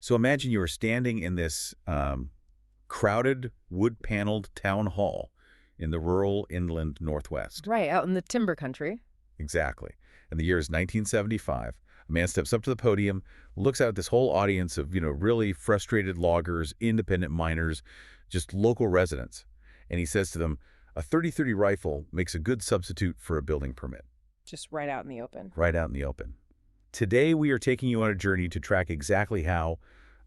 So imagine you are standing in this crowded, wood-paneled town hall in the rural inland Northwest. Right, out in the timber country. Exactly. And the year is 1975. A man steps up to the podium, looks out at this whole audience of, really frustrated loggers, independent miners, just local residents. And he says to them, a 30-30 rifle makes a good substitute for a building permit. Just right out in the open. Right out in the open. Today, we are taking you on a journey to track exactly how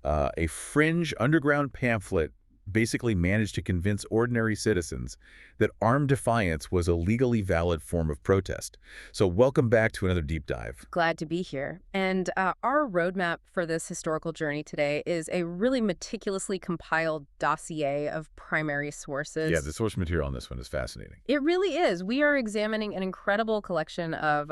a fringe underground pamphlet basically managed to convince ordinary citizens that armed defiance was a legally valid form of protest. So welcome back to another deep dive. Glad to be here. And our roadmap for this historical journey today is a really meticulously compiled dossier of primary sources. Yeah, the source material on this one is fascinating. It really is. We are examining an incredible collection of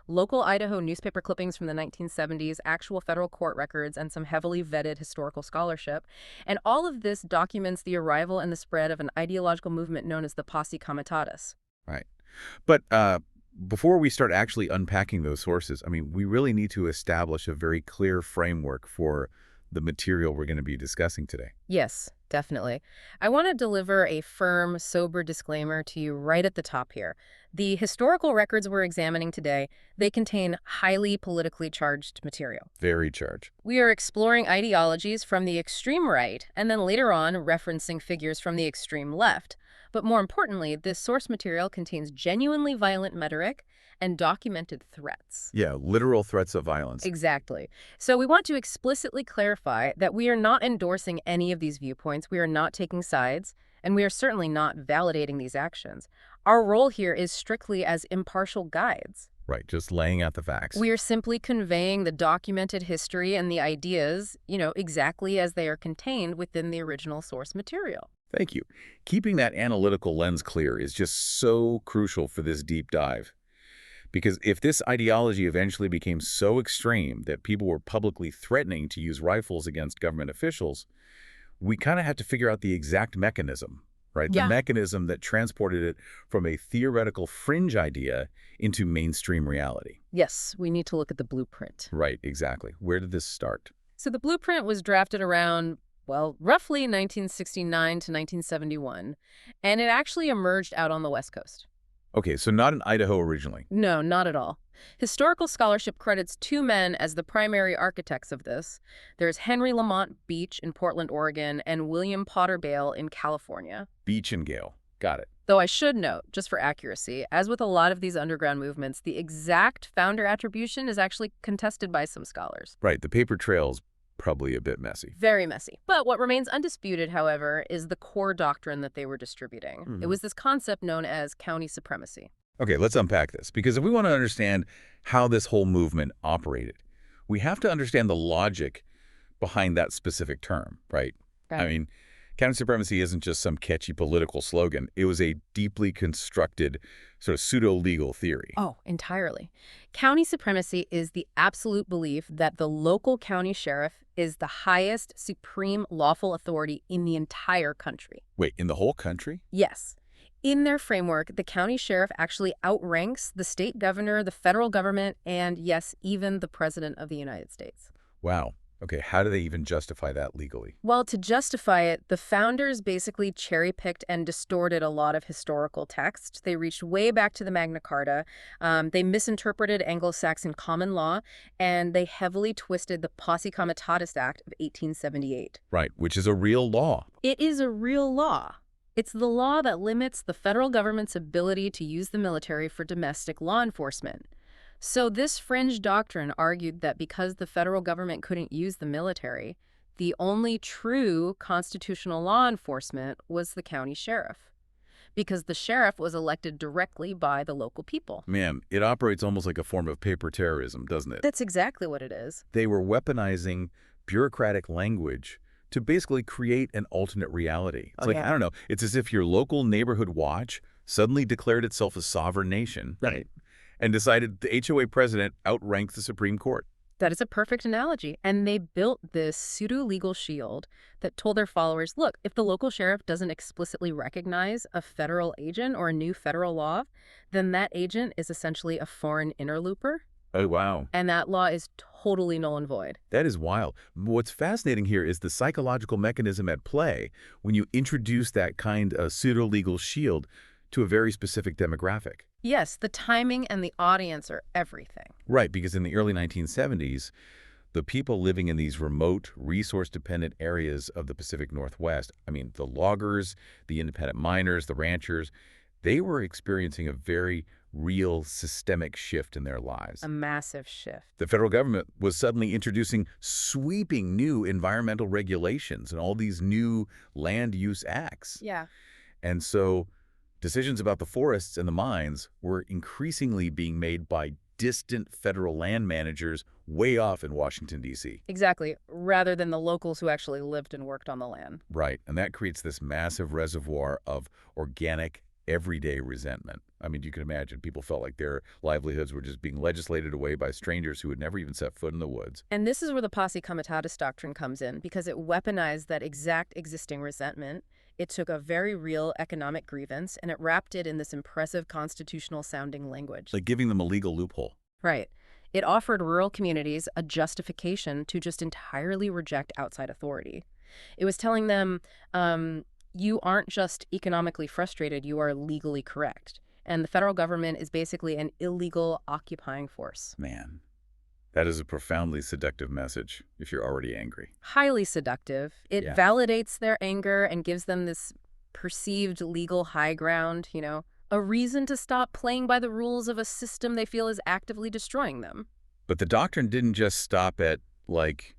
local Idaho newspaper clippings from the 1970s, actual federal court records, and some heavily vetted historical scholarship. And all of this documents the arrival and the spread of an ideological movement known as the Posse Comitatus. Right. But before we start actually unpacking those sources, we really need to establish a very clear framework for the material we're going to be discussing today. Yes, definitely. I want to deliver a firm, sober disclaimer to you right at the top here. The historical records we're examining today, they contain highly politically charged material. Very charged. We are exploring ideologies from the extreme right, and then later on referencing figures from the extreme left. But more importantly, this source material contains genuinely violent rhetoric and documented threats. Yeah, literal threats of violence. Exactly. So we want to explicitly clarify that we are not endorsing any of these viewpoints, we are not taking sides, and we are certainly not validating these actions. Our role here is strictly as impartial guides. Right, just laying out the facts. We are simply conveying the documented history and the ideas, exactly as they are contained within the original source material. Thank you. Keeping that analytical lens clear is just so crucial for this deep dive. Because if this ideology eventually became so extreme that people were publicly threatening to use rifles against government officials, we kind of had to figure out the exact mechanism, right? Yeah. The mechanism that transported it from a theoretical fringe idea into mainstream reality. Yes, we need to look at the blueprint. Right, exactly. Where did this start? So the blueprint was drafted around, roughly 1969 to 1971, and it actually emerged out on the West Coast. Okay, so not in Idaho originally. No, not at all. Historical scholarship credits two men as the primary architects of this. There's Henry Lamont Beach in Portland, Oregon, and William Potter Bale in California. Beach and Gale. Got it. Though I should note, just for accuracy, as with a lot of these underground movements, the exact founder attribution is actually contested by some scholars. Right, the paper trail's probably a bit messy. Very messy. But what remains undisputed, however, is the core doctrine that they were distributing. It was this concept known as county supremacy. Okay, let's unpack this, because if we want to understand how this whole movement operated, we have to understand the logic behind that specific term, right? Right. County supremacy isn't just some catchy political slogan. It was a deeply constructed sort of pseudo-legal theory. Oh, entirely. County supremacy is the absolute belief that the local county sheriff is the highest supreme lawful authority in the entire country. Wait, in the whole country? Yes. In their framework, the county sheriff actually outranks the state governor, the federal government, and yes, even the president of the United States. Wow. Okay, how do they even justify that legally? Well, to justify it, the founders basically cherry-picked and distorted a lot of historical text. They reached way back to the Magna Carta. They misinterpreted Anglo-Saxon common law, and they heavily twisted the Posse Comitatus Act of 1878. Right, which is a real law. It is a real law. It's the law that limits the federal government's ability to use the military for domestic law enforcement. So this fringe doctrine argued that because the federal government couldn't use the military, the only true constitutional law enforcement was the county sheriff, because the sheriff was elected directly by the local people. Man, it operates almost like a form of paper terrorism, doesn't it? That's exactly what it is. They were weaponizing bureaucratic language to basically create an alternate reality. It's I don't know, it's as if your local neighborhood watch suddenly declared itself a sovereign nation. Right. And decided the HOA president outranked the Supreme Court. That is a perfect analogy. And they built this pseudo-legal shield that told their followers, look, if the local sheriff doesn't explicitly recognize a federal agent or a new federal law, then that agent is essentially a foreign interloper. Oh, wow. And that law is totally null and void. That is wild. What's fascinating here is the psychological mechanism at play when you introduce that kind of pseudo-legal shield to a very specific demographic. Yes, the timing and the audience are everything. Right, because in the early 1970s, the people living in these remote, resource-dependent areas of the Pacific Northwest, I mean, the loggers, the independent miners, the ranchers, they were experiencing a very real systemic shift in their lives. A massive shift. The federal government was suddenly introducing sweeping new environmental regulations and all these new land use acts. Yeah. And so decisions about the forests and the mines were increasingly being made by distant federal land managers way off in Washington, D.C. Exactly, rather than the locals who actually lived and worked on the land. Right, and that creates this massive reservoir of organic, everyday resentment. I mean, you can imagine people felt like their livelihoods were just being legislated away by strangers who had never even set foot in the woods. And this is where the Posse Comitatus doctrine comes in, because it weaponized that exact existing resentment. It took a very real economic grievance, and it wrapped it in this impressive constitutional-sounding language. Like giving them a legal loophole. Right. It offered rural communities a justification to just entirely reject outside authority. It was telling them, you aren't just economically frustrated, you are legally correct. And the federal government is basically an illegal occupying force. Man, that is a profoundly seductive message if you're already angry. Highly seductive. It validates their anger and gives them this perceived legal high ground, a reason to stop playing by the rules of a system they feel is actively destroying them. But the doctrine didn't just stop at, like,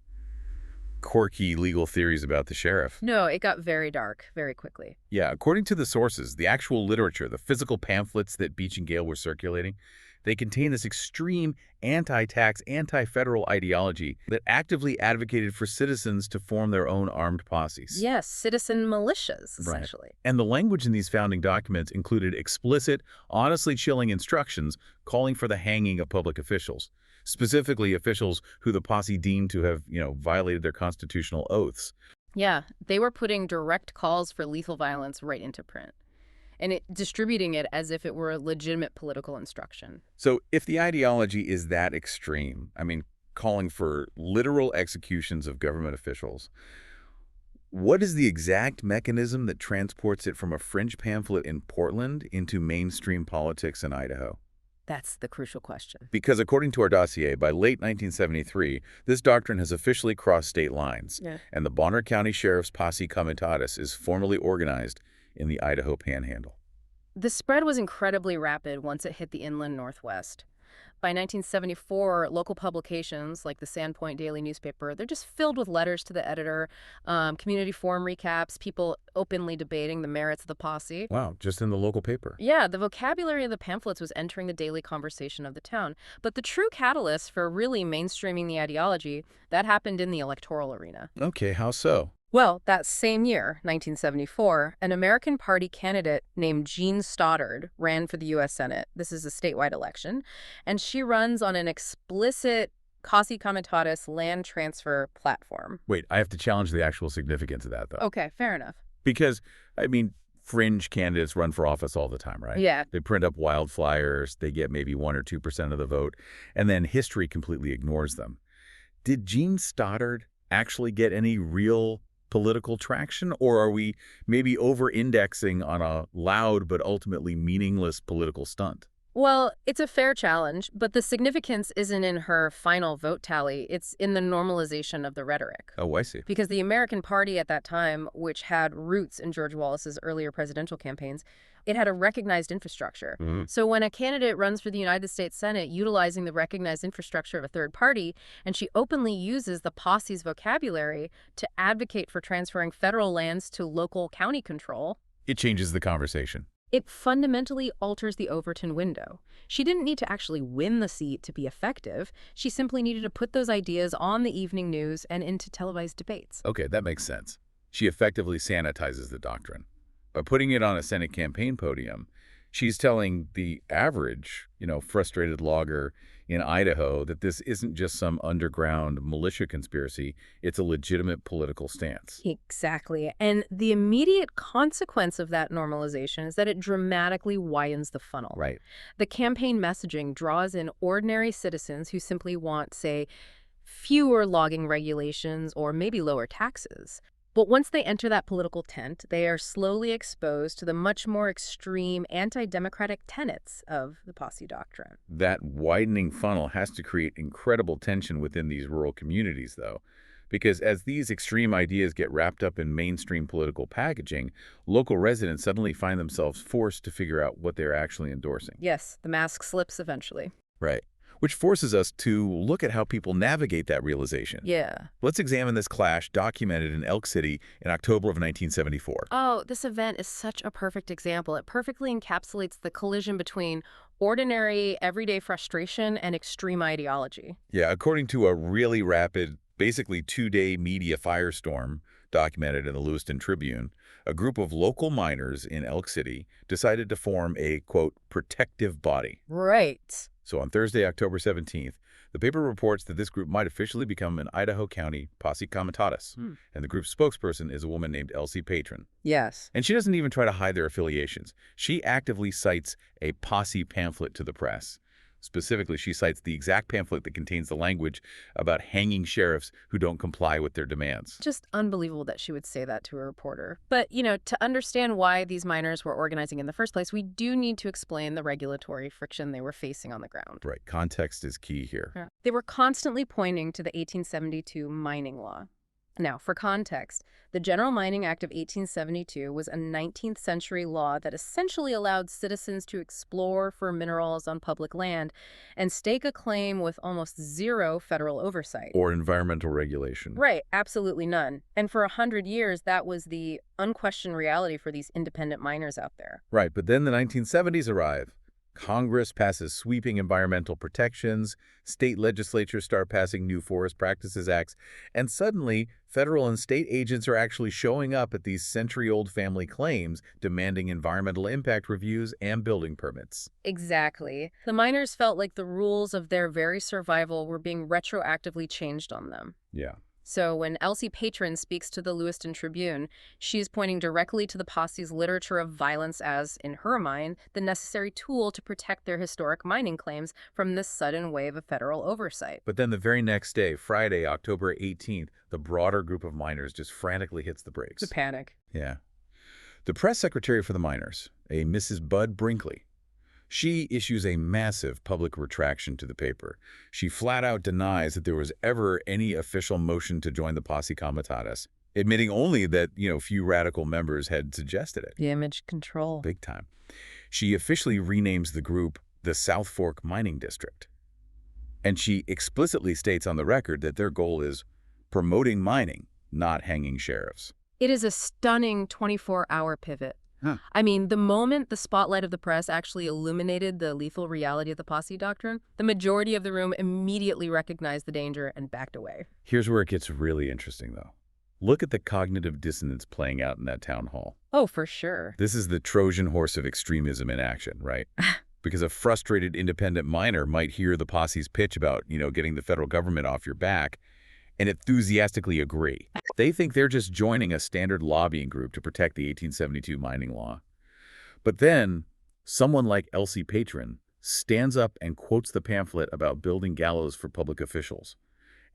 quirky legal theories about the sheriff. No, it got very dark very quickly. Yeah, according to the sources, the actual literature, the physical pamphlets that Beach and Gale were circulating, they contain this extreme anti-tax, anti-federal ideology that actively advocated for citizens to form their own armed posses. Yes, citizen militias, essentially. Right. And the language in these founding documents included explicit, honestly chilling instructions calling for the hanging of public officials, specifically officials who the posse deemed to have, violated their constitutional oaths. Yeah, they were putting direct calls for lethal violence right into print, and distributing it as if it were a legitimate political instruction. So if the ideology is that extreme, I mean, calling for literal executions of government officials, what is the exact mechanism that transports it from a fringe pamphlet in Portland into mainstream politics in Idaho? That's the crucial question. Because according to our dossier, by late 1973, this doctrine has officially crossed state lines, and the Bonner County Sheriff's Posse Comitatus is formally organized in the Idaho Panhandle. The spread was incredibly rapid once it hit the inland Northwest. By 1974, local publications like the Sandpoint daily newspaper, they're just filled with letters to the editor, community forum recaps, people openly debating the merits of the posse. Wow, just in the local paper. Yeah, the vocabulary of the pamphlets was entering the daily conversation of the town. But the true catalyst for really mainstreaming the ideology, that happened in the electoral arena. Okay, how so? Well, that same year, 1974, an American Party candidate named Jean Stoddard ran for the U.S. Senate. This is a statewide election. And she runs on an explicit Posse Comitatus land transfer platform. Wait, I have to challenge the actual significance of that, though. Okay, fair enough. Because, I mean, fringe candidates run for office all the time, right? Yeah. They print up wild flyers, they get maybe 1 or 2% of the vote, and then history completely ignores them. Did Jean Stoddard actually get any real political traction, or are we maybe over-indexing on a loud but ultimately meaningless political stunt? Well, it's a fair challenge, but the significance isn't in her final vote tally. It's in the normalization of the rhetoric. Oh, I see. Because the American Party at that time, which had roots in George Wallace's earlier presidential campaigns, it had a recognized infrastructure. So when a candidate runs for the United States Senate utilizing the recognized infrastructure of a third party, and she openly uses the posse's vocabulary to advocate for transferring federal lands to local county control, it changes the conversation. It fundamentally alters the Overton window. She didn't need to actually win the seat to be effective. She simply needed to put those ideas on the evening news and into televised debates. Okay, that makes sense. She effectively sanitizes the doctrine. By putting it on a Senate campaign podium, she's telling the average, frustrated logger in Idaho that this isn't just some underground militia conspiracy, it's a legitimate political stance. Exactly. And the immediate consequence of that normalization is that it dramatically widens the funnel. Right. The campaign messaging draws in ordinary citizens who simply want, say, fewer logging regulations or maybe lower taxes. But once they enter that political tent, they are slowly exposed to the much more extreme anti-democratic tenets of the Posse doctrine. That widening funnel has to create incredible tension within these rural communities, though, because as these extreme ideas get wrapped up in mainstream political packaging, local residents suddenly find themselves forced to figure out what they're actually endorsing. Yes, the mask slips eventually. Right. Which forces us to look at how people navigate that realization. Yeah. Let's examine this clash documented in Elk City in October of 1974. Oh, this event is such a perfect example. It perfectly encapsulates the collision between ordinary, everyday frustration and extreme ideology. Yeah, according to a really rapid, basically 2-day media firestorm documented in the Lewiston Tribune, a group of local miners in Elk City decided to form a, quote, protective body. Right. So on Thursday, October 17th, the paper reports that this group might officially become an Idaho County Posse Comitatus, and the group's spokesperson is a woman named Elsie Patron. Yes. And she doesn't even try to hide their affiliations. She actively cites a Posse pamphlet to the press. Specifically, she cites the exact pamphlet that contains the language about hanging sheriffs who don't comply with their demands. Just unbelievable that she would say that to a reporter. But, to understand why these miners were organizing in the first place, we do need to explain the regulatory friction they were facing on the ground. Right. Context is key here. Yeah. They were constantly pointing to the 1872 mining law. Now, for context, the General Mining Act of 1872 was a 19th century law that essentially allowed citizens to explore for minerals on public land and stake a claim with almost zero federal oversight. Or environmental regulation. Right, absolutely none. And for 100 years, that was the unquestioned reality for these independent miners out there. Right, but then the 1970s arrive. Congress passes sweeping environmental protections, state legislatures start passing new forest practices acts, and suddenly federal and state agents are actually showing up at these century-old family claims demanding environmental impact reviews and building permits. Exactly. The miners felt like the rules of their very survival were being retroactively changed on them. Yeah. So when Elsie Patron speaks to the Lewiston Tribune, she's pointing directly to the Posse's literature of violence as, in her mind, the necessary tool to protect their historic mining claims from this sudden wave of federal oversight. But then the very next day, Friday, October 18th, the broader group of miners just frantically hits the brakes. It's a panic. Yeah. The press secretary for the miners, a Mrs. Bud Brinkley, she issues a massive public retraction to the paper. She flat out denies that there was ever any official motion to join the Posse Comitatus, admitting only that, few radical members had suggested it. The image control. Big time. She officially renames the group the South Fork Mining District. And she explicitly states on the record that their goal is promoting mining, not hanging sheriffs. It is a stunning 24-hour pivot. Huh. I mean, the moment the spotlight of the press actually illuminated the lethal reality of the Posse doctrine, the majority of the room immediately recognized the danger and backed away. Here's where it gets really interesting, though. Look at the cognitive dissonance playing out in that town hall. Oh, for sure. This is the Trojan horse of extremism in action, right? Because a frustrated independent miner might hear the Posse's pitch about, getting the federal government off your back and enthusiastically agree. They think they're just joining a standard lobbying group to protect the 1872 mining law. But then, someone like Elsie Patron stands up and quotes the pamphlet about building gallows for public officials.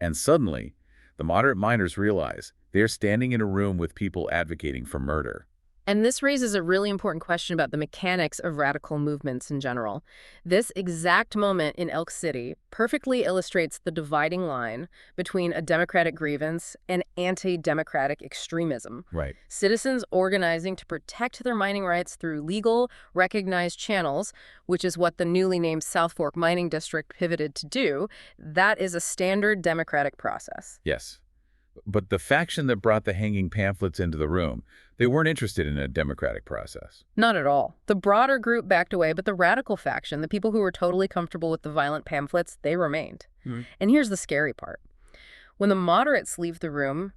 And suddenly, the moderate miners realize they're standing in a room with people advocating for murder. And this raises a really important question about the mechanics of radical movements in general. This exact moment in Elk City perfectly illustrates the dividing line between a democratic grievance and anti-democratic extremism. Right. Citizens organizing to protect their mining rights through legal, recognized channels, which is what the newly named South Fork Mining District pivoted to do, that is a standard democratic process. Yes. But the faction that brought the hanging pamphlets into the room, they weren't interested in a democratic process. Not at all. The broader group backed away, but the radical faction, the people who were totally comfortable with the violent pamphlets, they remained. And here's the scary part. When the moderates leave the room,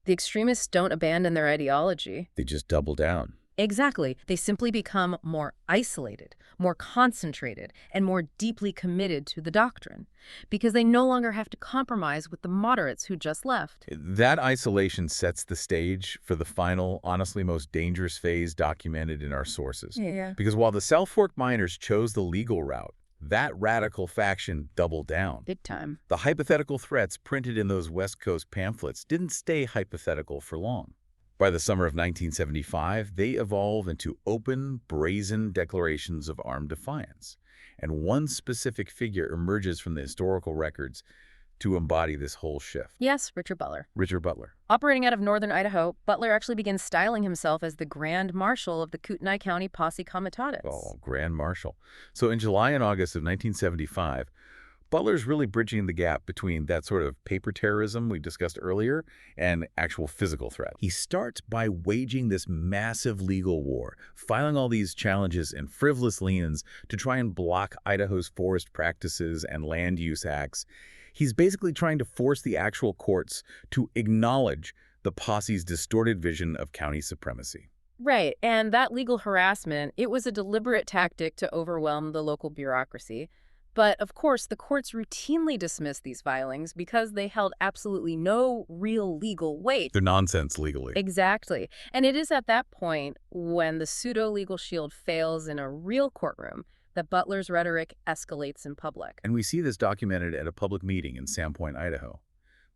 the extremists don't abandon their ideology. They just double down. Exactly. They simply become more isolated, more concentrated, and more deeply committed to the doctrine, because they no longer have to compromise with the moderates who just left. That isolation sets the stage for the final, honestly most dangerous phase documented in our sources. Yeah. Because while the South Fork miners chose the legal route, that radical faction doubled down. Big time. The hypothetical threats printed in those West Coast pamphlets didn't stay hypothetical for long. By the summer of 1975, they evolve into open, brazen declarations of armed defiance. And one specific figure emerges from the historical records to embody this whole shift. Yes, Richard Butler. Richard Butler. Operating out of northern Idaho, Butler actually begins styling himself as the Grand Marshal of the Kootenai County Posse Comitatus. Oh, Grand Marshal. So in July and August of 1975, Butler's really bridging the gap between that sort of paper terrorism we discussed earlier and actual physical threat. He starts by waging this massive legal war, filing all these challenges and frivolous liens to try and block Idaho's forest practices and land use acts. He's basically trying to force the actual courts to acknowledge the posse's distorted vision of county supremacy. Right, and that legal harassment, it was a deliberate tactic to overwhelm the local bureaucracy. But, of course, the courts routinely dismissed these filings because they held absolutely no real legal weight. They're nonsense legally. Exactly. And it is at that point, when the pseudo-legal shield fails in a real courtroom, that Butler's rhetoric escalates in public. And we see this documented at a public meeting in Sandpoint, Idaho.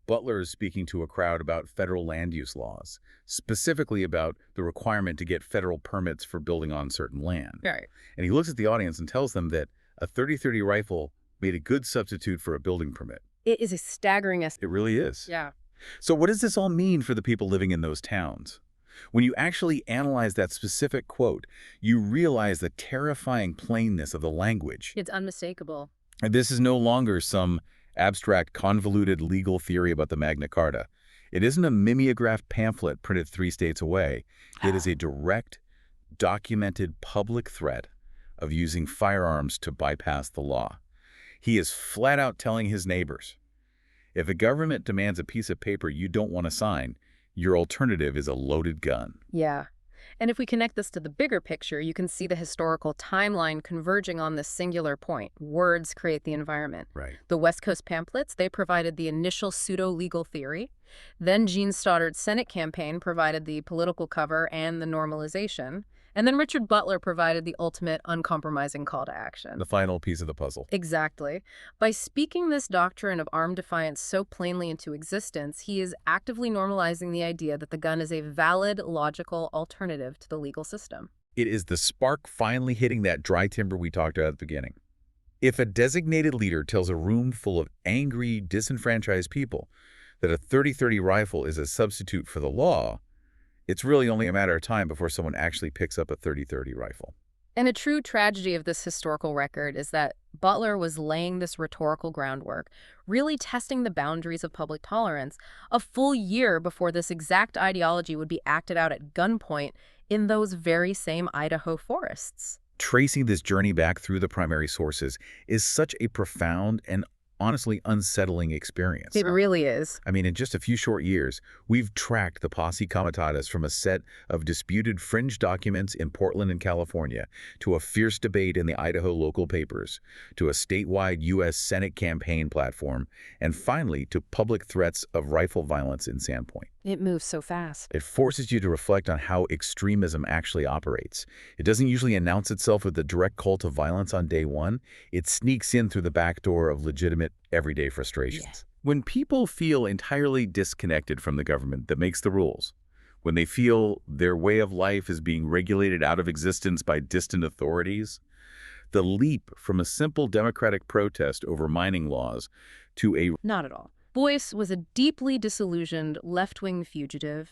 Butler is speaking to a crowd about federal land use laws, specifically about the requirement to get federal permits for building on certain land. Right. And he looks at the audience and tells them that a .30-30 rifle made a good substitute for a building permit. It is a staggering It really is. Yeah. So what does this all mean for the people living in those towns? When you actually analyze that specific quote, you realize the terrifying plainness of the language. It's unmistakable. And this is no longer some abstract, convoluted legal theory about the Magna Carta. It isn't a mimeographed pamphlet printed 3 states away. It is a direct, documented public threat of using firearms to bypass the law. He is flat out telling his neighbors, if a government demands a piece of paper you don't want to sign, your alternative is a loaded gun. Yeah. And if we connect this to the bigger picture, you can see the historical timeline converging on this singular point. Words create the environment. Right. The West Coast pamphlets, they provided the initial pseudo-legal theory. Then Gene Stoddard's Senate campaign provided the political cover and the normalization. And then Richard Butler provided the ultimate uncompromising call to action. The final piece of the puzzle. Exactly. By speaking this doctrine of armed defiance so plainly into existence, he is actively normalizing the idea that the gun is a valid, logical alternative to the legal system. It is the spark finally hitting that dry timber we talked about at the beginning. If a designated leader tells a room full of angry, disenfranchised people that a .30-30 rifle is a substitute for the law, it's really only a matter of time before someone actually picks up a .30-30 rifle. And a true tragedy of this historical record is that Butler was laying this rhetorical groundwork, really testing the boundaries of public tolerance, a full year before this exact ideology would be acted out at gunpoint in those very same Idaho forests. Tracing this journey back through the primary sources is such a profound and honestly unsettling experience. It really is. I mean, in just a few short years, we've tracked the Posse Comitatus from a set of disputed fringe documents in Portland and California to a fierce debate in the Idaho local papers, to a statewide U.S. Senate campaign platform, and finally to public threats of rifle violence in Sandpoint. It moves so fast. It forces you to reflect on how extremism actually operates. It doesn't usually announce itself with a direct call to violence on day one. It sneaks in through the back door of legitimate, everyday frustrations. Yeah. When people feel entirely disconnected from the government that makes the rules, when they feel their way of life is being regulated out of existence by distant authorities, the leap from a simple democratic protest over mining laws to a Not at all. Boyce was a deeply disillusioned left-wing fugitive.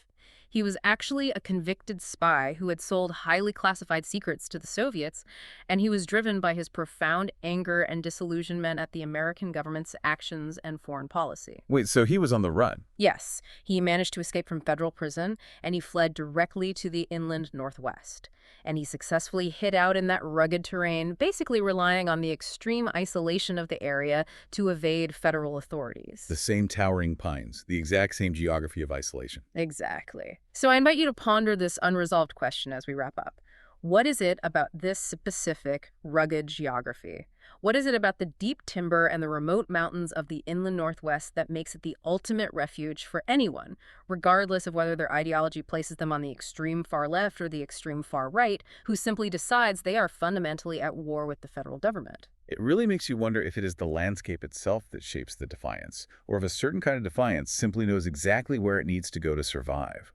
He was actually a convicted spy who had sold highly classified secrets to the Soviets, and he was driven by his profound anger and disillusionment at the American government's actions and foreign policy. Wait, so he was on the run? Yes, he managed to escape from federal prison, and he fled directly to the inland Northwest. And he successfully hid out in that rugged terrain, basically relying on the extreme isolation of the area to evade federal authorities. The same towering pines, the exact same geography of isolation. Exactly. So I invite you to ponder this unresolved question as we wrap up. What is it about this specific, rugged geography? What is it about the deep timber and the remote mountains of the inland Northwest that makes it the ultimate refuge for anyone, regardless of whether their ideology places them on the extreme far left or the extreme far right, who simply decides they are fundamentally at war with the federal government? It really makes you wonder if it is the landscape itself that shapes the defiance, or if a certain kind of defiance simply knows exactly where it needs to go to survive.